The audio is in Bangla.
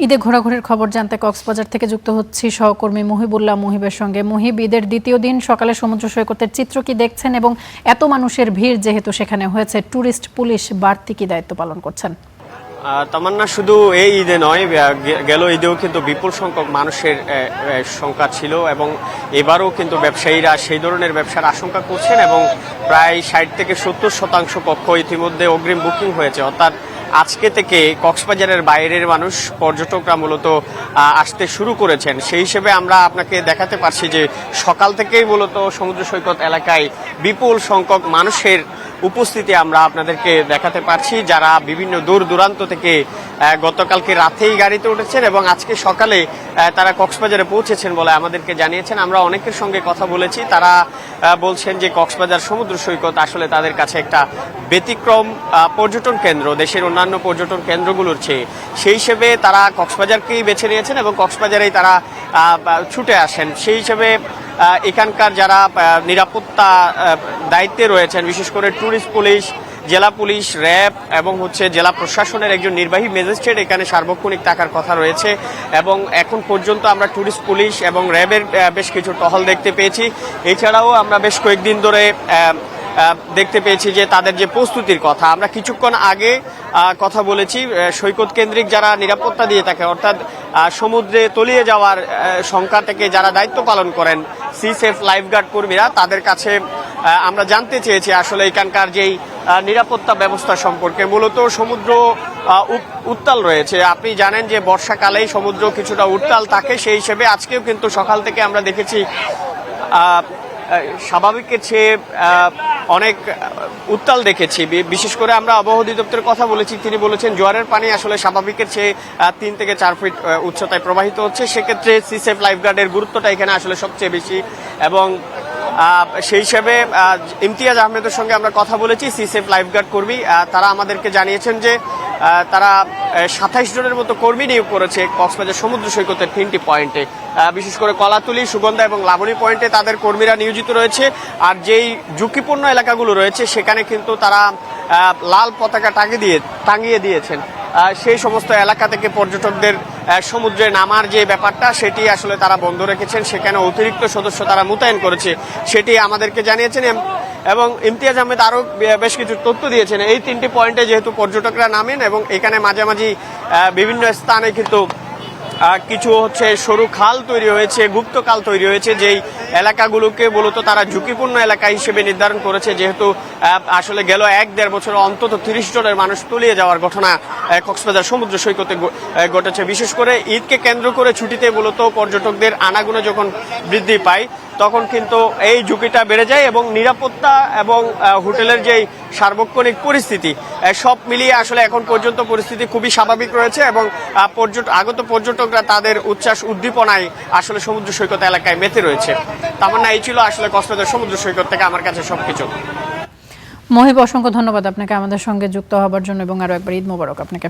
ঈদে ঘোরাঘুরির খবর জানতে কক্সবাজার থেকে যুক্ত হচ্ছি সহকর্মী মুহিবুল্লাহ মুহিবের সঙ্গে। মুহিব, ঈদের দ্বিতীয় দিন সকালে সমুদ্র সৈকতের চিত্র কি দেখছেন এবং এত মানুষের ভিড় যেহেতু সেখানে হয়েছে, ট্যুরিস্ট পুলিশ বাড়তি কি দায়িত্ব পালন করছেন? তামান্না, শুধু এই ঈদে নয়, গেল ঈদেও কিন্তু বিপুল সংখ্যক মানুষের সংখ্যা ছিল এবং এবারও কিন্তু ব্যবসায়ীরা সেই ধরনের ব্যবসার আশঙ্কা করছেন এবং প্রায় 60 থেকে 70% কক্ষ ইতিমধ্যে অগ্রিম বুকিং হয়েছে। অর্থাৎ আজকে থেকে কক্সবাজারের বাইরের মানুষ, পর্যটকরা মূলত আসতে শুরু করেছেন। সেই হিসেবে আমরা আপনাকে দেখাতে পারছি যে সকাল থেকেই মূলত সমুদ্র সৈকত এলাকায় বিপুল সংখ্যক মানুষের উপস্থিতি আমরা আপনাদেরকে দেখাতে পারছি, যারা বিভিন্ন দূর দূরান্ত থেকে গতকালকে রাতেই গাড়িতে উঠেছেন এবং আজকে সকালে তারা কক্সবাজারে পৌঁছেছেন বলে আমাদেরকে জানিয়েছেন। আমরা অনেকের সঙ্গে কথা বলেছি, তারা বলছেন যে কক্সবাজার সমুদ্র সৈকত আসলে তাদের কাছে একটা ব্যতিক্রম পর্যটন কেন্দ্র, দেশের অন্যান্য পর্যটন কেন্দ্রগুলোর চেয়ে। সেই হিসেবে তারা কক্সবাজারকেই বেছে নিয়েছেন এবং কক্সবাজারেই তারা ছুটে আসেন। সেই হিসেবে এখানকার যারা নিরাপত্তা দায়িত্বে রয়েছেন, বিশেষ করে ট্যুরিস্ট পুলিশ, জেলা পুলিশ, র্যাব এবং জেলা প্রশাসনের একজন নির্বাহী ম্যাজিস্ট্রেট এখানে সার্বক্ষণিক থাকার কথা রয়েছে এবং এখন পর্যন্ত আমরা ট্যুরিস্ট পুলিশ এবং র্যাবের বেশ কিছু টহল দেখতে পেয়েছি। এছাড়াও আমরা বেশ কয়েকদিন ধরে দেখতে পেয়েছি যে তাদের যে প্রস্তুতির কথা, আমরা কিছুক্ষণ আগে কথা বলেছি সৈকত কেন্দ্রিক যারা নিরাপত্তা দিয়ে থাকে, অর্থাৎ সমুদ্রে তলিয়ে যাওয়ার সংখ্যা থেকে যারা দায়িত্ব পালন করেন সি সেফ লাইফগার্ড কর্মীরা, তাদের কাছে আমরা জানতে চেয়েছি আসলে এখানকার যেই নিরাপত্তা ব্যবস্থা সম্পর্কে। মূলত সমুদ্র উত্তাল রয়েছে, আপনি জানেন যে বর্ষাকালেই সমুদ্র কিছুটা উত্তাল থাকে। সেই হিসেবে আজকেও কিন্তু সকাল থেকে আমরা দেখেছি স্বাভাবিকের চেয়ে অনেক উত্তাল দেখেছি। বিশেষ করে আমরা আবহাওয়া অধিদপ্তরের কথা বলেছি, তিনি বলেছেন জোয়ারের পানি আসলে স্বাভাবিকের চেয়ে 3 থেকে 4 ফিট উচ্চতায় প্রবাহিত হচ্ছে। সেক্ষেত্রে সি সেফ লাইফগার্ডের গুরুত্বটা এখানে আসলে সবচেয়ে বেশি এবং সেই হিসেবে ইমতিয়াজ আহমেদের সঙ্গে আমরা কথা বলেছি, সি সেফ লাইফগার্ড কর্মী। তারা আমাদেরকে জানিয়েছেন যে তারা 27 জনের মতো কর্মী নিয়োগ করেছে কক্সবাজার সমুদ্র সৈকতের 3টি পয়েন্টে, বিশেষ করে কলাতুলি, সুগন্ধা এবং লাবণী পয়েন্টে তাদের কর্মীরা নিয়োজিত রয়েছে। আর যেই ঝুঁকিপূর্ণ এলাকাগুলো রয়েছে সেখানে কিন্তু তারা লাল পতাকা টাঙিয়ে দিয়েছেন। সেই সমস্ত এলাকা থেকে পর্যটকদের সমুদ্রে নামার যে ব্যাপারটা সেটি আসলে তারা বন্ধ রেখেছেন, সেখানে অতিরিক্ত সদস্য তারা মোতায়েন করেছে সেটি আমাদেরকে জানিয়েছেন। এবং ইমতিয়াজ আহমেদ আরও বেশ কিছু তথ্য দিয়েছেন। এই 3টি পয়েন্টে যেহেতু পর্যটকরা নামেন এবং এখানে মাঝামাঝি বিভিন্ন স্থানে কিন্তু কিছু সরু খাল তৈরি হয়েছে, গুপ্ত খাল তৈরি হয়েছে, যেই এলাকাগুলোকে মূলত তারা ঝুঁকিপূর্ণ এলাকা হিসেবে নির্ধারণ করেছে। যেহেতু আসলে গেল 1-1.5 বছরে অন্তত 30 জনের মানুষ তলিয়ে যাওয়ার ঘটনা কক্সবাজার সমুদ্র সৈকতে ঘটেছে। বিশেষ করে ঈদকে কেন্দ্র করে ছুটিতে মূলত পর্যটকদের আনাগোনা যখন বৃদ্ধি পায় তখন কিন্তু এই ঝুঁকিটা বেড়ে যায় এবং নিরাপত্তা এবং হোটেলের যেই সার্বক্ষণিক পরিস্থিতি সব মিলিয়ে আসলে এখন পর্যন্ত পরিস্থিতি খুবই স্বাভাবিক রয়েছে এবং আগত পর্যটকরা তাদের উচ্ছ্বাস উদ্দীপনায় আসলে সমুদ্র সৈকত এলাকায় মেতে রয়েছে। তামান্না, এই ছিল আসলে কক্সবাজার সমুদ্র সৈকত থেকে আমার কাছে সবকিছু। মহিব, অসংখ্য ধন্যবাদ আপনাকে আমাদের সঙ্গে যুক্ত হবার জন্য এবং আরো একবার ঈদ মোবারক আপনাকে।